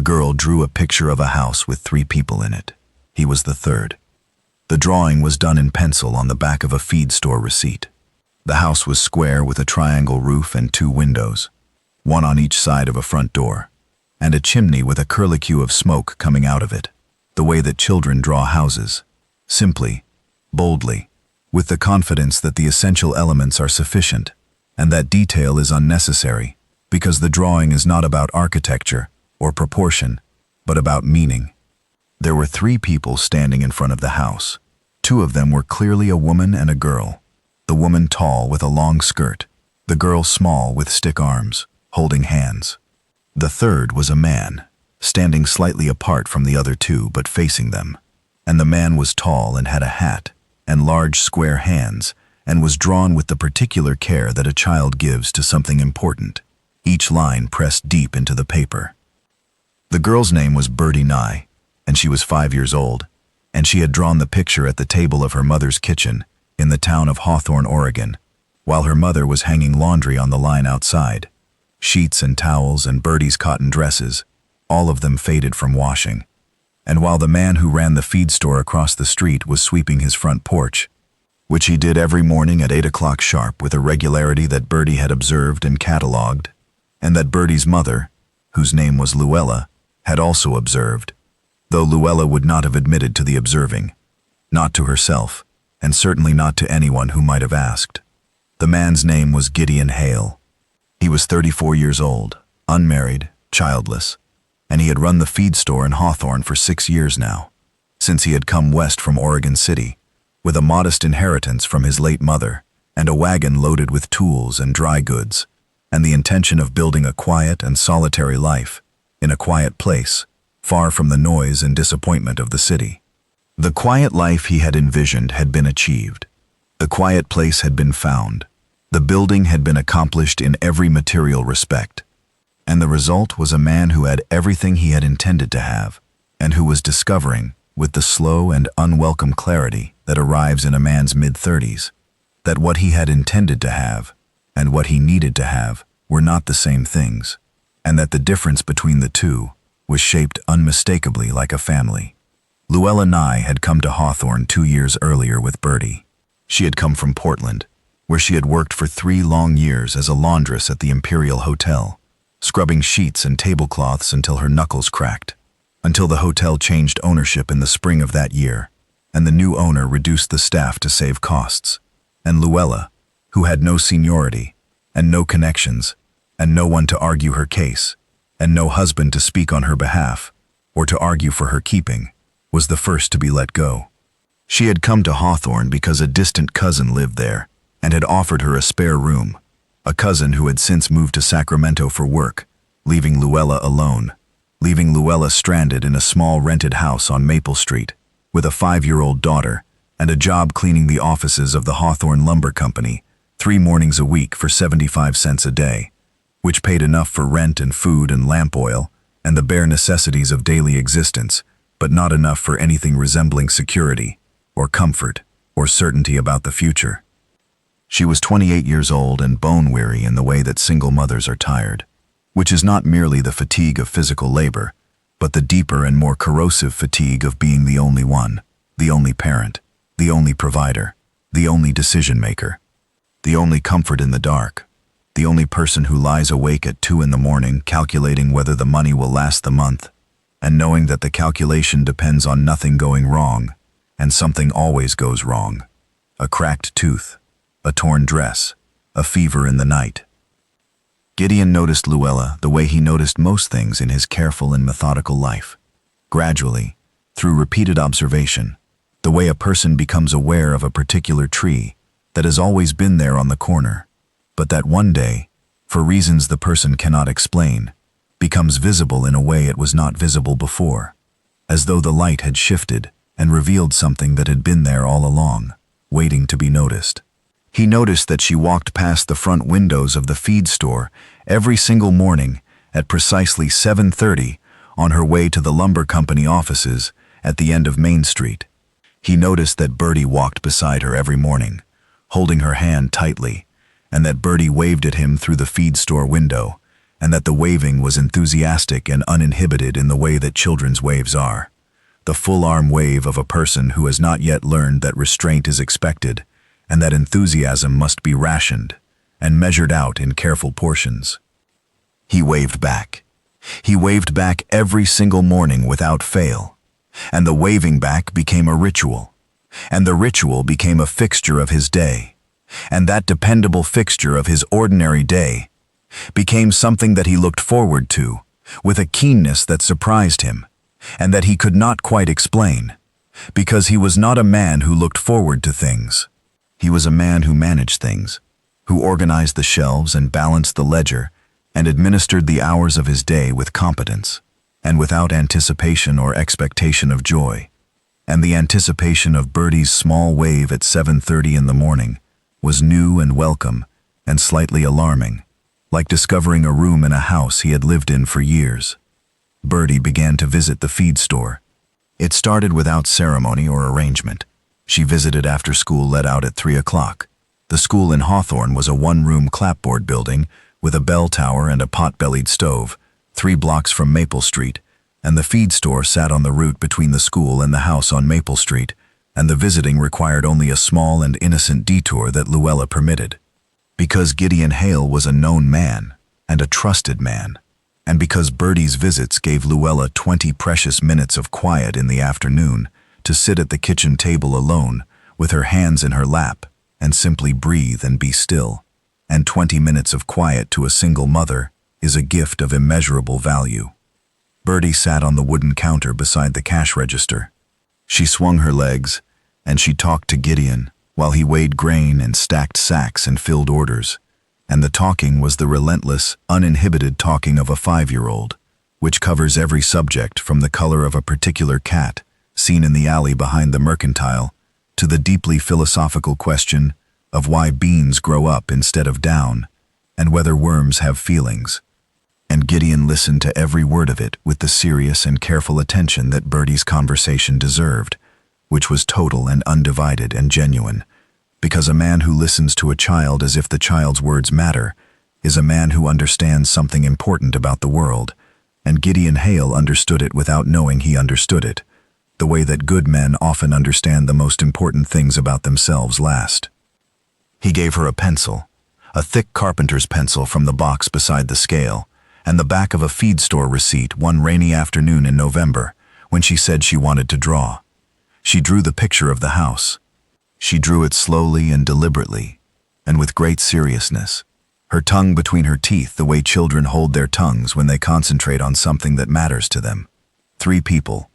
The girl drew a picture of a house with 3 people in it. He was the third. The drawing was done in pencil on the back of a feed store receipt. The house was square with a triangle roof and 2 windows, one on each side of a front door, and a chimney with a curlicue of smoke coming out of it, the way that children draw houses, simply, boldly, with the confidence that the essential elements are sufficient, and that detail is unnecessary, because the drawing is not about architecture or proportion, but about meaning. There were 3 people standing in front of the house. 2 of them were clearly a woman and a girl. The woman tall with a long skirt, the girl small with stick arms, holding hands. The third was a man, standing slightly apart from the other 2 but facing them. And the man was tall and had a hat and large square hands and was drawn with the particular care that a child gives to something important, each line pressed deep into the paper. The girl's name was Birdie Nye, and she was 5 years old, and she had drawn the picture at the table of her mother's kitchen in the town of Hawthorne, Oregon, while her mother was hanging laundry on the line outside. Sheets and towels and Birdie's cotton dresses, all of them faded from washing. And while the man who ran the feed store across the street was sweeping his front porch, which he did every morning at 8 o'clock sharp with a regularity that Birdie had observed and catalogued, and that Birdie's mother, whose name was Luella, had also observed, though Luella would not have admitted to the observing, not to herself, and certainly not to anyone who might have asked. The man's name was Gideon Hale. He was 34 years old, unmarried, childless, and he had run the feed store in Hawthorne for 6 years now, since he had come west from Oregon City, with a modest inheritance from his late mother, and a wagon loaded with tools and dry goods, and the intention of building a quiet and solitary life, in a quiet place, far from the noise and disappointment of the city. The quiet life he had envisioned had been achieved. The quiet place had been found. The building had been accomplished in every material respect. And the result was a man who had everything he had intended to have, and who was discovering, with the slow and unwelcome clarity that arrives in a man's mid-30s, that what he had intended to have, and what he needed to have, were not the same things, and that the difference between the two was shaped unmistakably like a family. Luella Nye had come to Hawthorne 2 years earlier with Birdie. She had come from Portland, where she had worked for 3 long years as a laundress at the Imperial Hotel, scrubbing sheets and tablecloths until her knuckles cracked, until the hotel changed ownership in the spring of that year, and the new owner reduced the staff to save costs. And Luella, who had no seniority, and no connections, and no one to argue her case, and no husband to speak on her behalf, or to argue for her keeping, was the first to be let go. She had come to Hawthorne because a distant cousin lived there, and had offered her a spare room, a cousin who had since moved to Sacramento for work, leaving Luella alone, leaving Luella stranded in a small rented house on Maple Street, with a 5-year-old daughter, and a job cleaning the offices of the Hawthorne Lumber Company, 3 mornings a week for 75 cents a day, which paid enough for rent and food and lamp oil and the bare necessities of daily existence, but not enough for anything resembling security, or comfort, or certainty about the future. She was 28 years old and bone-weary in the way that single mothers are tired, which is not merely the fatigue of physical labor, but the deeper and more corrosive fatigue of being the only one, the only parent, the only provider, the only decision-maker, the only comfort in the dark, the only person who lies awake at 2 in the morning calculating whether the money will last the month, and knowing that the calculation depends on nothing going wrong, and something always goes wrong. A cracked tooth, a torn dress, a fever in the night. Gideon noticed Luella the way he noticed most things in his careful and methodical life. Gradually, through repeated observation, the way a person becomes aware of a particular tree that has always been there on the corner, but that one day, for reasons the person cannot explain, becomes visible in a way it was not visible before, as though the light had shifted and revealed something that had been there all along, waiting to be noticed. He noticed that she walked past the front windows of the feed store every single morning at precisely 7:30 on her way to the lumber company offices at the end of Main Street. He noticed that Birdie walked beside her every morning, holding her hand tightly, and that Birdie waved at him through the feed store window, and that the waving was enthusiastic and uninhibited in the way that children's waves are. The full-arm wave of a person who has not yet learned that restraint is expected, and that enthusiasm must be rationed and measured out in careful portions. He waved back. He waved back every single morning without fail, and the waving back became a ritual, and the ritual became a fixture of his day, and that dependable fixture of his ordinary day became something that he looked forward to with a keenness that surprised him, and that he could not quite explain, because he was not a man who looked forward to things. He was a man who managed things, who organized the shelves and balanced the ledger and administered the hours of his day with competence, and without anticipation or expectation of joy. And the anticipation of Bertie's small wave at 7:30 in the morning was new and welcome and slightly alarming, like discovering a room in a house he had lived in for years. Bertie began to visit the feed store. It started without ceremony or arrangement. She visited after school let out at 3 o'clock. The school in Hawthorne was a one-room clapboard building with a bell tower and a pot-bellied stove, 3 blocks from Maple Street, and the feed store sat on the route between the school and the house on Maple Street, and the visiting required only a small and innocent detour that Luella permitted. Because Gideon Hale was a known man and a trusted man, and because Bertie's visits gave Luella 20 precious minutes of quiet in the afternoon to sit at the kitchen table alone with her hands in her lap and simply breathe and be still, and 20 minutes of quiet to a single mother is a gift of immeasurable value. Bertie sat on the wooden counter beside the cash register. She swung her legs, and she talked to Gideon while he weighed grain and stacked sacks and filled orders, and the talking was the relentless, uninhibited talking of a 5-year-old, which covers every subject from the color of a particular cat seen in the alley behind the mercantile to the deeply philosophical question of why beans grow up instead of down and whether worms have feelings. And Gideon listened to every word of it with the serious and careful attention that Bertie's conversation deserved, which was total and undivided and genuine, because a man who listens to a child as if the child's words matter is a man who understands something important about the world, and Gideon Hale understood it without knowing he understood it, the way that good men often understand the most important things about themselves last. He gave her a pencil, a thick carpenter's pencil from the box beside the scale, and the back of a feed store receipt one rainy afternoon in November when she said she wanted to draw. She drew the picture of the house. She drew it slowly and deliberately, and with great seriousness, her tongue between her teeth the way children hold their tongues when they concentrate on something that matters to them. 3 people,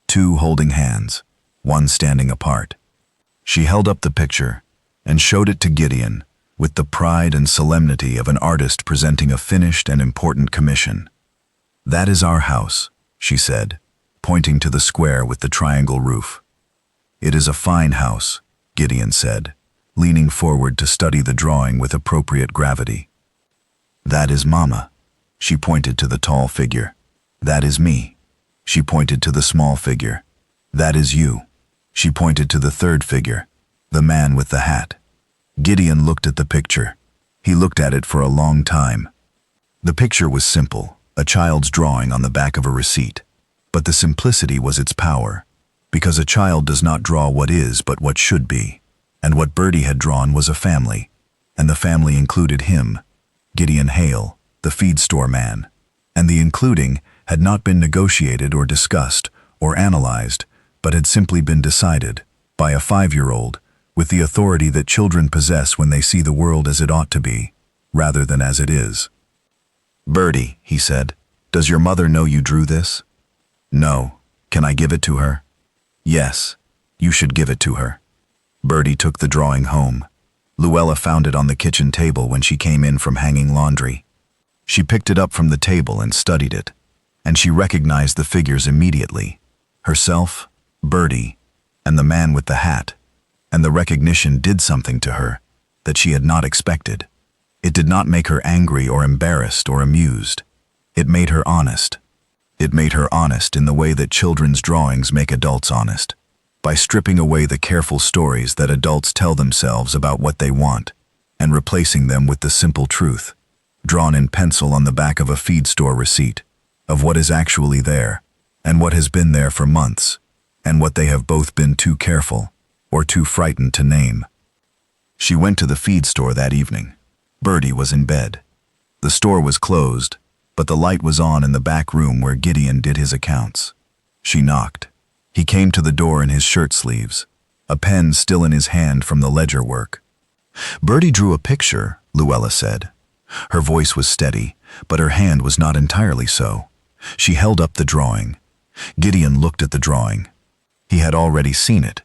2 holding hands, 1 standing apart. She held up the picture and showed it to Gideon with the pride and solemnity of an artist presenting a finished and important commission. "That is our house," she said, pointing to the square with the triangle roof. "It is a fine house," Gideon said, leaning forward to study the drawing with appropriate gravity. "That is Mama." She pointed to the tall figure. "That is me." She pointed to the small figure. "That is you." She pointed to the third figure, the man with the hat. Gideon looked at the picture. He looked at it for a long time. The picture was simple, a child's drawing on the back of a receipt. But the simplicity was its power, because a child does not draw what is but what should be. And what Bertie had drawn was a family, and the family included him, Gideon Hale, the feed store man. And the including had not been negotiated or discussed or analyzed, but had simply been decided by a 5-year-old with the authority that children possess when they see the world as it ought to be, rather than as it is. "Bertie," he said, "does your mother know you drew this?" "No. Can I give it to her?" "Yes. You should give it to her." Bertie took the drawing home. Luella found it on the kitchen table when she came in from hanging laundry. She picked it up from the table and studied it, and she recognized the figures immediately: herself, Bertie, and the man with the hat. And the recognition did something to her that she had not expected. It did not make her angry or embarrassed or amused. It made her honest. It made her honest in the way that children's drawings make adults honest, by stripping away the careful stories that adults tell themselves about what they want, and replacing them with the simple truth drawn in pencil on the back of a feed store receipt, of what is actually there, and what has been there for months, and what they have both been too careful or too frightened to name. She went to the feed store that evening. Bertie was in bed. The store was closed, but the light was on in the back room where Gideon did his accounts. She knocked. He came to the door in his shirt sleeves, a pen still in his hand from the ledger work. "Bertie drew a picture," Luella said. Her voice was steady, but her hand was not entirely so. She held up the drawing. Gideon looked at the drawing. He had already seen it,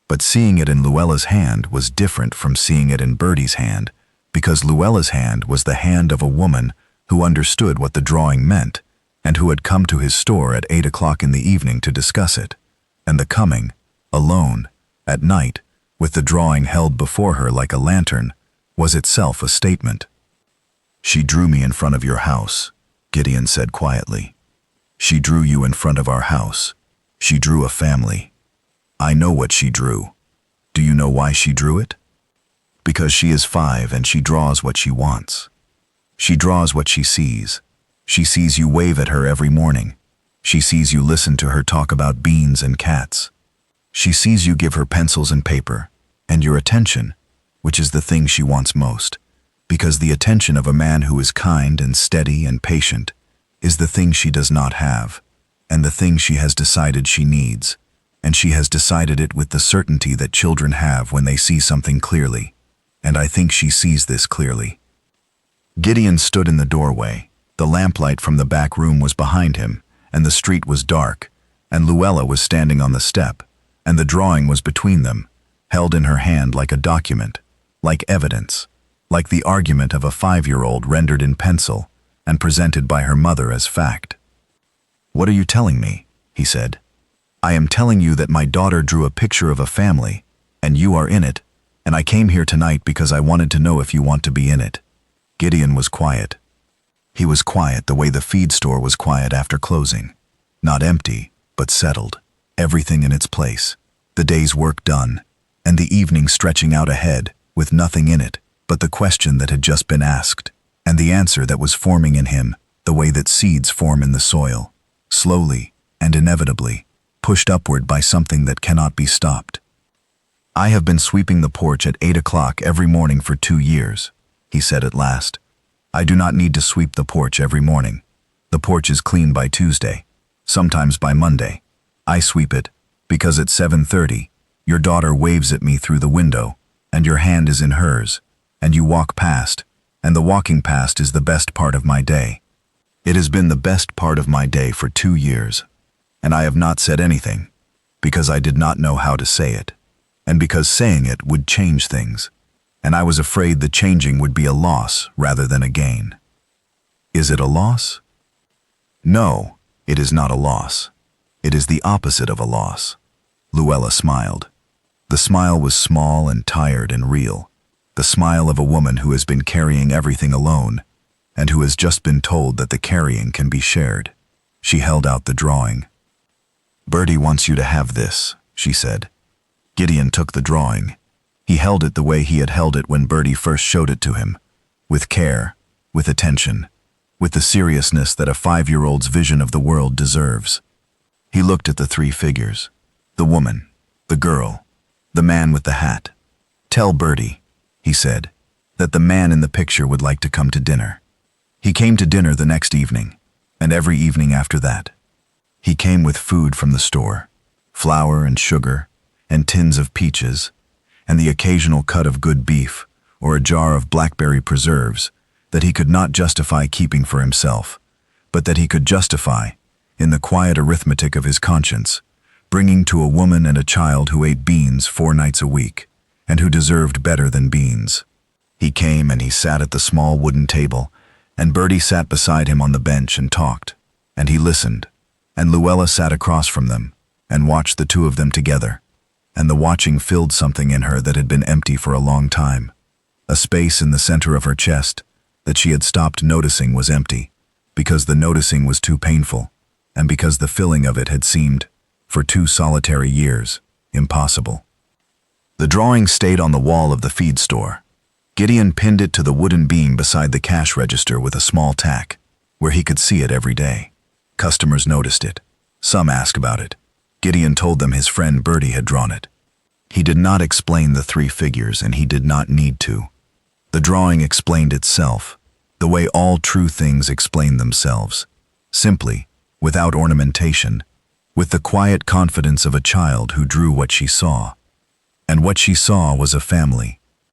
but seeing it in Luella's hand was different from seeing it in Bertie's hand, because Luella's hand was the hand of a woman who understood what the drawing meant and who had come to his store at 8 o'clock in the evening to discuss it. And the coming, alone, at night, with the drawing held before her like a lantern, was itself a statement. "She drew me in front of your house," Gideon said quietly. "She drew you in front of our house. She drew a family. I know what she drew. Do you know why she drew it? Because she is 5 and she draws what she wants. She draws what she sees. She sees you wave at her every morning. She sees you listen to her talk about beans and cats. She sees you give her pencils and paper, and your attention, which is the thing she wants most, because the attention of a man who is kind and steady and patient is the thing she does not have, and the thing she has decided she needs, and she has decided it with the certainty that children have when they see something clearly, and I think she sees this clearly." Gideon stood in the doorway. The lamplight from the back room was behind him, and the street was dark, and Luella was standing on the step, and the drawing was between them, held in her hand like a document, like evidence, like the argument of a 5-year-old rendered in pencil and presented by her mother as fact. "What are you telling me?" he said. "I am telling you that my daughter drew a picture of a family, and you are in it, and I came here tonight because I wanted to know if you want to be in it." Gideon was quiet. He was quiet the way the feed store was quiet after closing. Not empty, but settled. Everything in its place. The day's work done, and the evening stretching out ahead with nothing in it but the question that had just been asked, and the answer that was forming in him the way that seeds form in the soil, slowly and inevitably, pushed upward by something that cannot be stopped. "I have been sweeping the porch at 8 o'clock every morning for 2 years, he said at last. "I do not need to sweep the porch every morning. The porch is clean by Tuesday, sometimes by Monday. I sweep it because at 7:30, your daughter waves at me through the window, and your hand is in hers, and you walk past, and the walking past is the best part of my day. It has been the best part of my day for 2 years, and I have not said anything, because I did not know how to say it, and because saying it would change things, and I was afraid the changing would be a loss rather than a gain." "Is it a loss?" "No, it is not a loss. It is the opposite of a loss." Luella smiled. The smile was small and tired and real, the smile of a woman who has been carrying everything alone, and who has just been told that the carrying can be shared. She held out the drawing. "Bertie wants you to have this," she said. Gideon took the drawing. He held it the way he had held it when Bertie first showed it to him, with care, with attention, with the seriousness that a 5-year-old's vision of the world deserves. He looked at the 3 figures, the woman, the girl, the man with the hat. "Tell Bertie," he said, "that the man in the picture would like to come to dinner." He came to dinner the next evening, and every evening after that. He came with food from the store, flour and sugar, and tins of peaches, and the occasional cut of good beef or a jar of blackberry preserves that he could not justify keeping for himself, but that he could justify, in the quiet arithmetic of his conscience, bringing to a woman and a child who ate beans 4 nights a week, and who deserved better than beans. He came and he sat at the small wooden table, and Bertie sat beside him on the bench and talked, and he listened, and Luella sat across from them and watched the 2 of them together, and the watching filled something in her that had been empty for a long time. A space in the center of her chest that she had stopped noticing was empty, because the noticing was too painful, and because the filling of it had seemed, for 2 solitary years, impossible. The drawing stayed on the wall of the feed store. Gideon pinned it to the wooden beam beside the cash register with a small tack, where he could see it every day. Customers noticed it. Some asked about it. Gideon told them his friend Bertie had drawn it. He did not explain the 3 figures, and he did not need to. The drawing explained itself, the way all true things explain themselves, simply, without ornamentation, with the quiet confidence of a child who drew what she saw. And what she saw was a family.